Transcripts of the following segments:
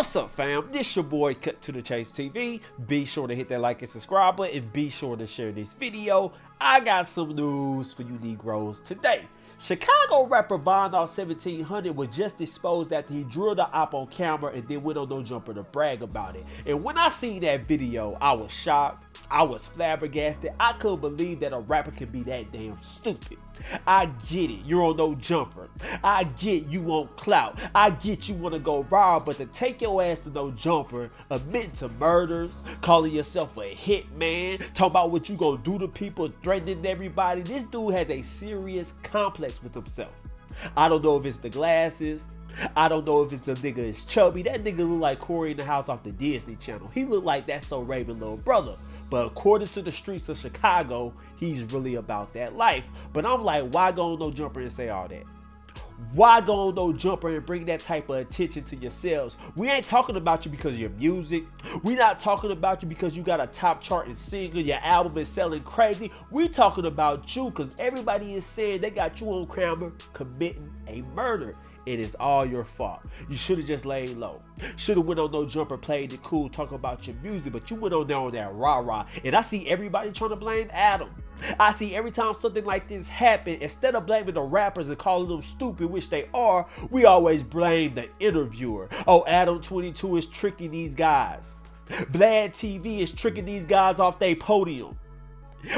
What's up, fam? This your boy Cut to the Chase TV. Be sure to hit that like and subscribe button and be sure to share this video. I got some news for you Negroes today. Chicago rapper Vonoff1700 was just exposed after he drilled the op on camera and then went on No Jumper to brag about it. And when I seen that video, I was shocked. I was flabbergasted. I couldn't believe that a rapper can be that damn stupid. I get it, you're on No Jumper. I get you want clout. I get you want to go viral, but to take your ass to No Jumper, admitting to murders, calling yourself a hitman, talking about what you gonna do to people, threatening everybody, this dude has a serious complex with himself. I don't know if it's the glasses. I don't know if it's the nigga is chubby. That nigga look like Corey in the House off the Disney Channel. He look like That's So Raven little brother. But according to the streets of Chicago, he's really about that life. But I'm like, why go on No Jumper and say all that? Why go on No Jumper and bring that type of attention to yourselves? We ain't talking about you because of your music. We not talking about you because you got a top charting single, your album is selling crazy. We talking about you because everybody is saying they got you on camera committing a murder. It is all your fault. You should have just laid low. Should have went on No Jumper, played it cool, talk about your music, but you went on there on that rah-rah. And I see everybody trying to blame Adam. I see every time something like this happen, instead of blaming the rappers and calling them stupid, which they are, we always blame the interviewer. Oh, Adam 22 is tricking these guys. Vlad TV is tricking these guys off their podium.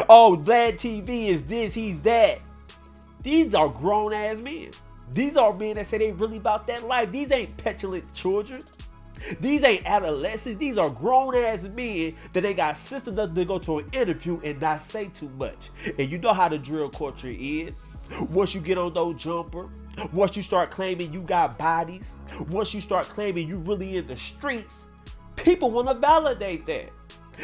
Oh, Vlad TV is this, he's that. These are grown-ass men. These are men that say they really about that life. These ain't petulant children. These ain't adolescents. These are grown-ass men that they got sense enough to go to an interview and not say too much. And you know how the drill culture is. Once you get on No Jumper, once you start claiming you got bodies, once you start claiming you really in the streets, people want to validate that.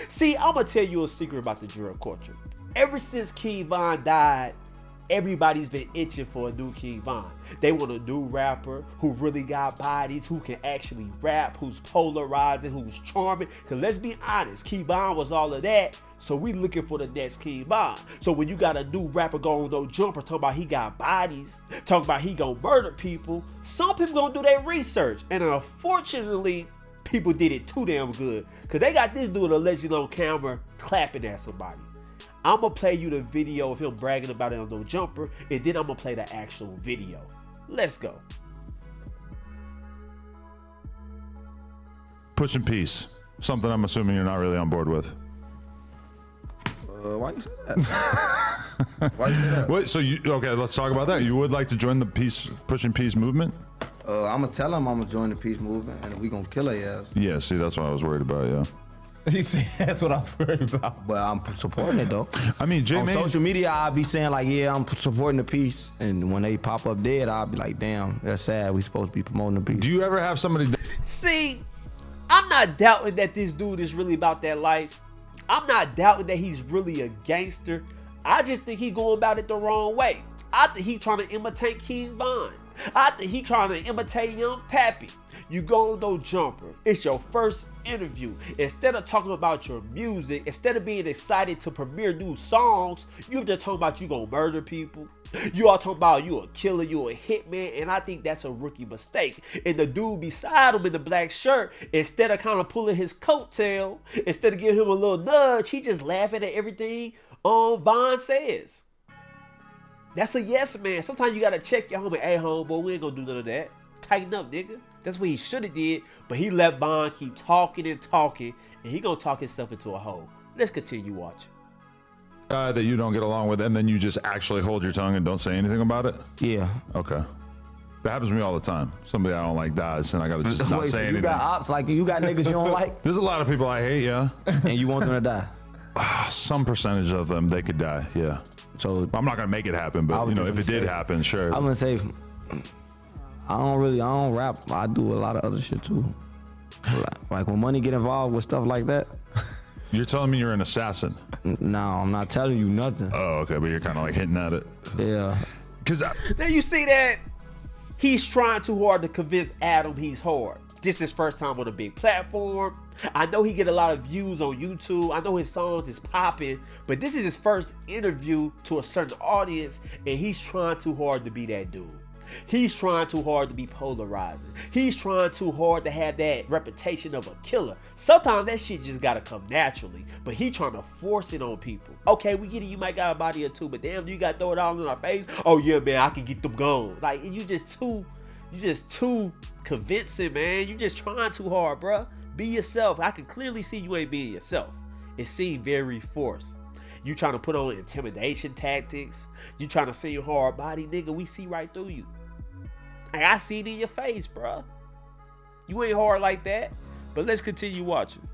See, I'm going to tell you a secret about the drill culture. Ever since King Von died, everybody's been itching for a new King Von. They want a new rapper who really got bodies, who can actually rap, who's polarizing, who's charming. Because let's be honest, King Von was all of that. So we looking for the next King Von. So when you got a new rapper going No Jumper, talking about he got bodies, talking about he gonna murder people, some people gonna do their research. And unfortunately, people did it too damn good. Because they got this dude allegedly on camera clapping at somebody. I'm going to play you the video of him bragging about it on No Jumper, and then I'm going to play the actual video. Let's go. Pushing peace. Something I'm assuming you're not really on board with. Why you say that? Why you say that? Wait, so okay, let's talk about that. You would like to join the pushing peace movement? I'm going to tell him I'm going to join the peace movement, and we going to kill their ass. Yeah, see, that's what I was worried about, yeah. You see, that's what I'm worried about. But I'm supporting it, though. I mean, on social media, I'll be saying, like, yeah, I'm supporting the peace. And when they pop up dead, I'll be like, damn, that's sad. We supposed to be promoting the peace. Do you ever have somebody... See, I'm not doubting that this dude is really about that life. I'm not doubting that he's really a gangster. I just think he going about it the wrong way. I think he trying to imitate King Von. I think he trying to imitate Young Pappy. You go on No Jumper. It's your first interview. Instead of talking about your music, instead of being excited to premiere new songs, you're just talking about you gonna murder people. You all talking about you a killer, you a hitman, and I think that's a rookie mistake. And the dude beside him in the black shirt, instead of kind of pulling his coattail, instead of giving him a little nudge, he just laughing at everything Von says. That's a yes man. Sometimes you gotta check your homie. Hey homeboy, we ain't gonna do none of that. Tighten up, nigga. That's what he should have did, but he let Von keep talking and talking, and he gonna talk himself into a hole. Let's continue watching. that you don't get along with, and then you just actually hold your tongue and don't say anything about it? Yeah. Okay. That happens to me all the time. Somebody I don't like dies, and I gotta just not say anything. You got ops, like you got niggas you don't like? There's a lot of people I hate, yeah. And you want them to die? Some percentage of them, they could die, yeah. So I'm not gonna make it happen, but you know, if it did happen, sure. I'm gonna say, I don't rap. I do a lot of other shit too. Like when money get involved with stuff like that. You're telling me you're an assassin? No, I'm not telling you nothing. Oh, okay, but you're kind of like hinting at it. Yeah. Cause now you see that he's trying too hard to convince Adam he's hard. This is his first time on a big platform. I know he get a lot of views on YouTube. I know his songs is popping, but this is his first interview to a certain audience, and he's trying too hard to be that dude. He's trying too hard to be polarizing. He's trying too hard to have that reputation of a killer. Sometimes that shit just gotta come naturally, but he trying to force it on people. Okay, we get it, you might got a body or two, but damn, you gotta throw it all in our face. Oh yeah, man, I can get them gone. Like, you just too convincing, man. You just trying too hard, bruh. Be yourself. I can clearly see you ain't being yourself. It seemed very forced. You trying to put on intimidation tactics. You trying to seem hard body, nigga. We see right through you. Like, I see it in your face, bruh. You ain't hard like that. But let's continue watching.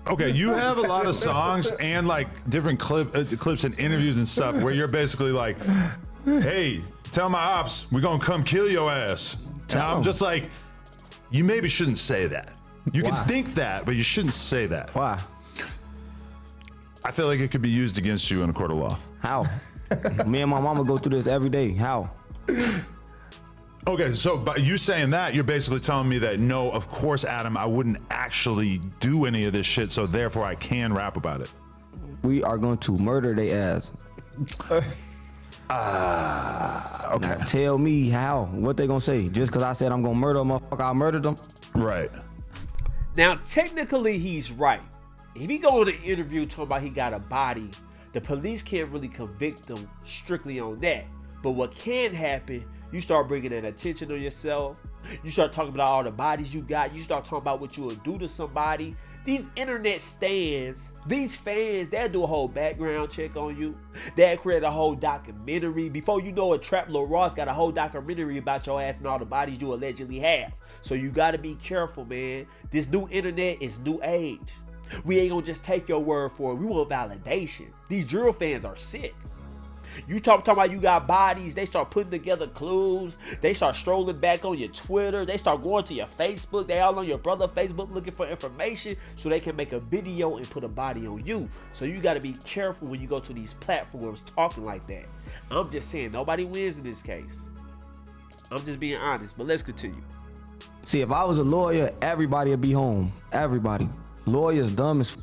Okay, you have a lot of songs and like different clips and interviews and stuff where you're basically like, hey, tell my ops, we're gonna come kill your ass. And I'm just like, you maybe shouldn't say that. You can think that, but you shouldn't say that. Why? I feel like it could be used against you in a court of law. How? Me and my mama go through this every day. How? Okay, so by you saying that, you're basically telling me that no, of course, Adam, I wouldn't actually do any of this shit, so therefore I can rap about it. We are going to murder their ass. Okay. Now tell me how. What they gonna say? Just because I said I'm gonna murder a motherfucker, I murdered them? Right. Now, technically, he's right. If he go on an interview talking about he got a body, the police can't really convict him strictly on that. But what can happen, you start bringing that attention on yourself. You start talking about all the bodies you got. You start talking about what you would do to somebody. These internet stands, these fans, they'll do a whole background check on you. They'll create a whole documentary. Before you know it, Trap Lil Ross got a whole documentary about your ass and all the bodies you allegedly have. So you gotta be careful, man. This new internet is new age. We ain't gonna just take your word for it. We want validation. These drill fans are sick. You talking about you got bodies, they start putting together clues, they start strolling back on your Twitter, they start going to your Facebook, they all on your brother Facebook looking for information so they can make a video and put a body on you. So you got to be careful when you go to these platforms talking like that. I'm just saying, nobody wins in this case. I'm just being honest, but let's continue. See, if I was a lawyer, everybody would be home. Everybody. Lawyers dumb as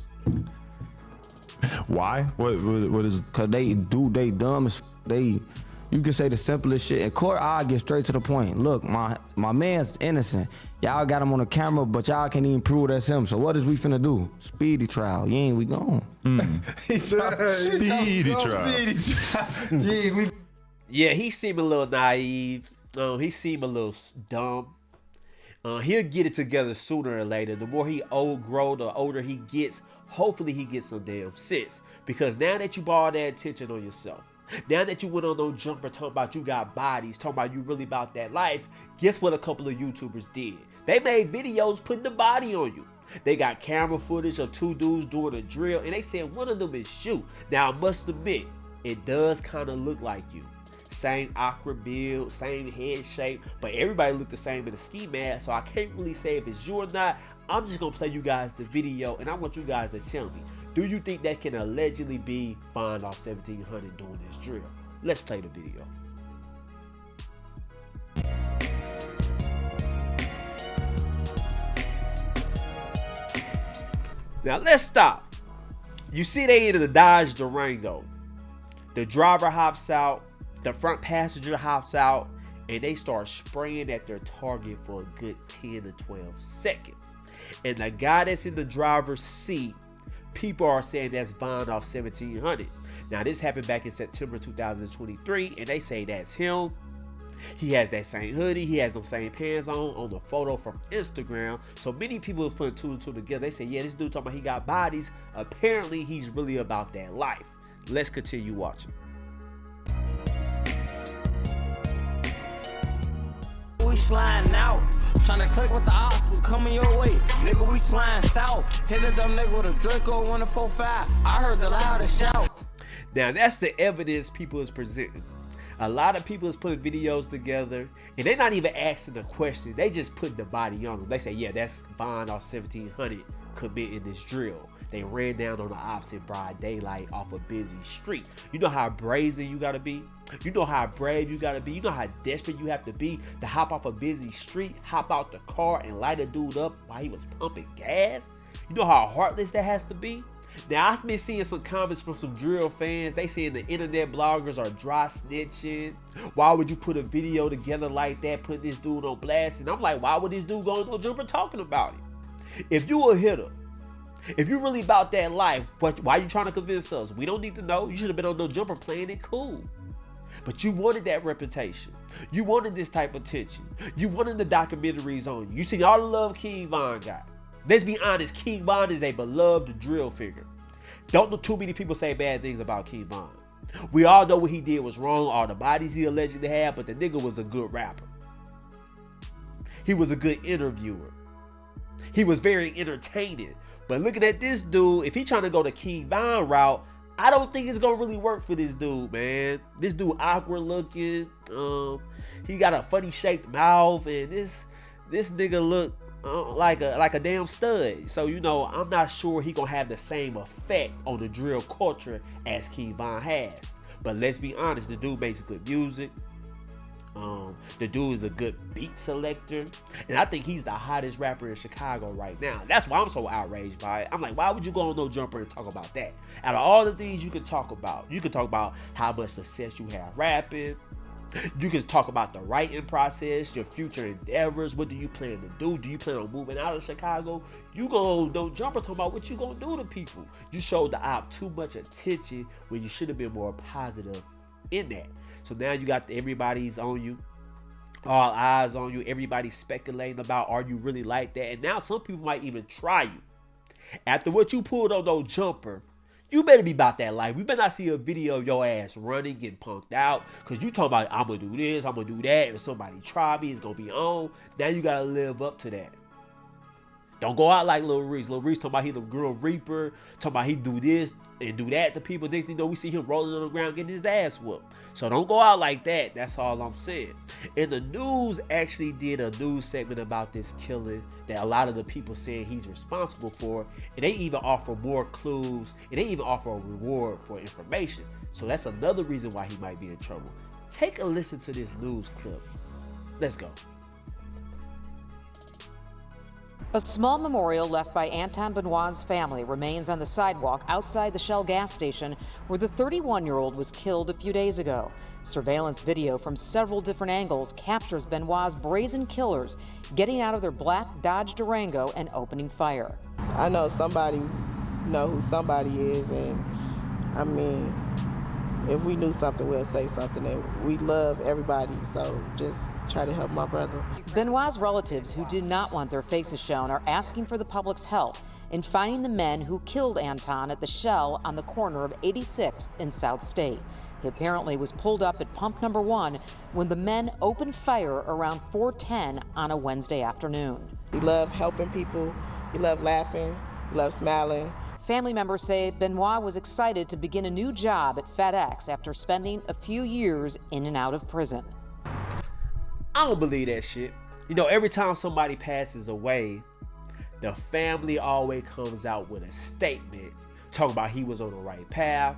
Why? What is? Cause they dumb as you can say the simplest shit. In court, I get straight to the point. Look, my man's innocent. Y'all got him on the camera, but y'all can't even prove that's him. So what is we finna do? Speedy trial. Yeah, we gone. Speedy trial. Yeah, he seemed a little naive. He seemed a little dumb. He'll get it together sooner or later. The more he grow, the older he gets. Hopefully he gets some damn sense. Because now that you brought that attention on yourself, now that you went on no jumper talking about you got bodies, talking about you really about that life, guess what a couple of YouTubers did? They made videos putting the body on you. They got camera footage of two dudes doing a drill, and they said one of them is you. Now I must admit, it does kind of look like you. Same awkward build, same head shape, but everybody looked the same in the ski mask, so I can't really say if it's you or not. I'm just gonna play you guys the video, and I want you guys to tell me, do you think that can allegedly be Vonoff1700 doing this drill? Let's play the video. Now let's stop. You see they in the Dodge Durango. The driver hops out, the front passenger hops out, and they start spraying at their target for a good 10 to 12 seconds. And the guy that's in the driver's seat, people are saying that's Vonoff1700. Now this happened back in September 2023, and they say that's him. He has that same hoodie, he has those same pants on the photo from Instagram. So many people have put two and two together. They say, yeah, this dude talking about he got bodies. Apparently he's really about that life. Let's continue watching. We sliding out, trying to click with the ops coming your way. Nigga, we flying south. Hit a dumb nigga with a Draco 145. I heard the loudest shout. Now that's the evidence people is presenting. A lot of people is putting videos together, and they're not even asking the question. They just put the body on them. They say, yeah, that's Vonoff1700 committing this drill. They ran down on the ops in broad daylight off a busy street. You know how brazen you gotta be? You know how brave you gotta be? You know how desperate you have to be to hop off a busy street, hop out the car and light a dude up while he was pumping gas? You know how heartless that has to be? Now, I've been seeing some comments from some drill fans. They saying the internet bloggers are dry snitching. Why would you put a video together like that, put this dude on blast? And I'm like, why would this dude go on No Jumper talking about it? If you a hitter, if you really about that life, but why you trying to convince us? We don't need to know. You should have been on No Jumper playing it cool. But you wanted that reputation. You wanted this type of attention. You wanted the documentaries on you. You see all the love King Von got. Let's be honest, King Von is a beloved drill figure. Don't know too many people say bad things about King Von. We all know what he did was wrong, all the bodies he allegedly had, but the nigga was a good rapper. He was a good interviewer. He was very entertaining. But looking at this dude, if he trying to go the King Von route, I don't think it's gonna really work for this dude, man. This dude awkward looking. He got a funny shaped mouth, and this nigga look like a damn stud. So I'm not sure he gonna have the same effect on the drill culture as King Von has. But let's be honest, the dude makes good music. The dude is a good beat selector, and I think he's the hottest rapper in Chicago right now. That's why I'm so outraged by it. I'm like, why would you go on No Jumper and talk about that? Out of all the things you can talk about how much success you have rapping. You can talk about the writing process, your future endeavors. What do you plan to do? Do you plan on moving out of Chicago? You go on No Jumper talking about what you gonna do to people. You showed the op too much attention when you should have been more positive in that. So now you got everybody's on you, all eyes on you. Everybody's speculating about, are you really like that? And now some people might even try you. After what you pulled on No Jumper, you better be about that life. We better not see a video of your ass running, getting punked out. Because you talking about, I'm going to do this, I'm going to do that. If somebody try me, it's going to be on. Now you got to live up to that. Don't go out like Lil Reese. Lil Reese talking about he the girl reaper. Talking about he do this and do that to people. Next thing you know, we see him rolling on the ground getting his ass whooped. So don't go out like that. That's all I'm saying. And the news actually did a news segment about this killing that a lot of the people saying he's responsible for. And they even offer more clues. And they even offer a reward for information. So that's another reason why he might be in trouble. Take a listen to this news clip. Let's go. A small memorial left by Anton Benoit's family remains on the sidewalk outside the Shell gas station where the 31-year-old was killed a few days ago. Surveillance video from several different angles captures Benoit's brazen killers getting out of their black Dodge Durango and opening fire. I know somebody know who somebody is, and I mean, if we knew something, we'll say something. And we love everybody, so just try to help my brother. Benoit's relatives, who did not want their faces shown, are asking for the public's help in finding the men who killed Anton at the Shell on the corner of 86th and South State. He apparently was pulled up at pump number 1 when the men opened fire around 4:10 on a Wednesday afternoon. He loved helping people. He loved laughing. He loved smiling. Family members say Benoit was excited to begin a new job at FedEx after spending a few years in and out of prison. I don't believe that shit. Every time somebody passes away, the family always comes out with a statement talking about he was on the right path.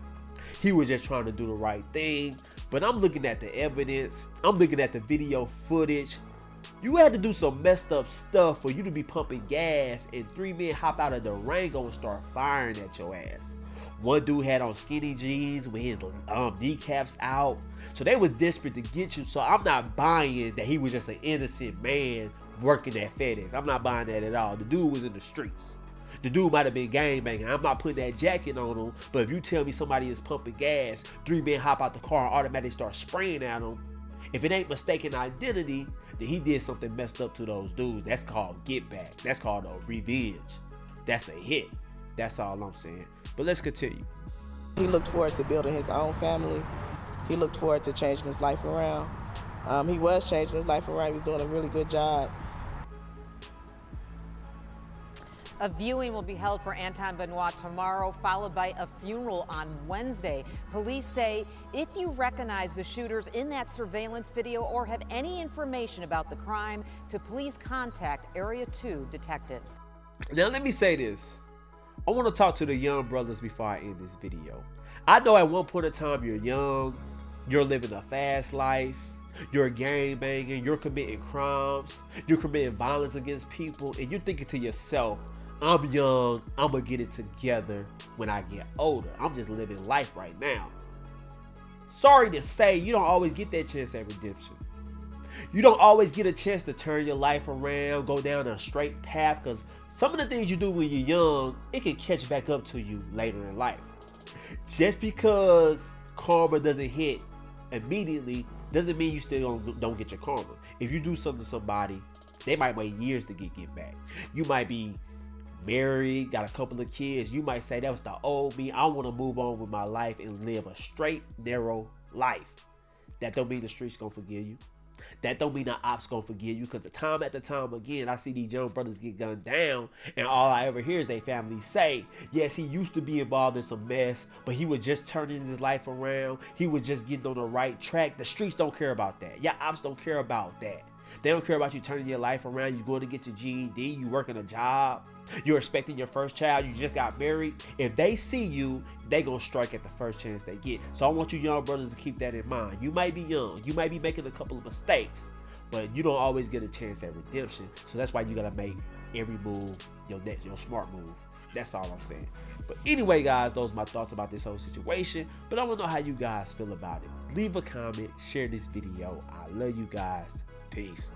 He was just trying to do the right thing. But I'm looking at the evidence. I'm looking at the video footage. You had to do some messed up stuff for you to be pumping gas and 3 men hop out of the Durango and start firing at your ass. One dude had on skinny jeans with his kneecaps out. So they was desperate to get you. So I'm not buying that he was just an innocent man working at FedEx. I'm not buying that at all. The dude was in the streets. The dude might have been gangbanging. I'm not putting that jacket on him. But if you tell me somebody is pumping gas, 3 men hop out the car and automatically start spraying at him. If it ain't mistaken identity, then he did something messed up to those dudes. That's called get back. That's called a revenge. That's a hit. That's all I'm saying. But let's continue. He looked forward to building his own family. He looked forward to changing his life around. He was changing his life around. He was doing a really good job. A viewing will be held for Anton Benoit tomorrow, followed by a funeral on Wednesday. Police say if you recognize the shooters in that surveillance video or have any information about the crime, to please contact Area 2 detectives. Now let me say this. I want to talk to the young brothers before I end this video. I know at one point in time you're young, you're living a fast life, you're gang banging, you're committing crimes, you're committing violence against people, and you're thinking to yourself, I'm young, I'm gonna get it together when I get older. I'm just living life right now. Sorry to say, you don't always get that chance at redemption. You don't always get a chance to turn your life around, go down a straight path, because some of the things you do when you're young, it can catch back up to you later in life. Just because karma doesn't hit immediately doesn't mean you still don't get your karma. If you do something to somebody, they might wait years to get back. You might be married, got a couple of kids. You might say, that was the old me. I want to move on with my life and live a straight, narrow life. That don't mean the streets gonna forgive you. That don't mean the ops gonna forgive you, because the time after time again, I see these young brothers get gunned down, and all I ever hear is their family say, yes, he used to be involved in some mess, but he was just turning his life around. He was just getting on the right track. The streets don't care about that. Your ops don't care about that. They don't care about you turning your life around. You going to get your GED, you working a job, you're expecting your first child, you just got married. If they see you, they gonna strike at the first chance they get. So I want you young brothers to keep that in mind. You might be young, you might be making a couple of mistakes, but you don't always get a chance at redemption. So that's why you gotta make every move your smart move. That's all I'm saying. But anyway, guys, those are my thoughts about this whole situation. But I want to know how you guys feel about it. Leave a comment, share this video. I love you guys. Peace.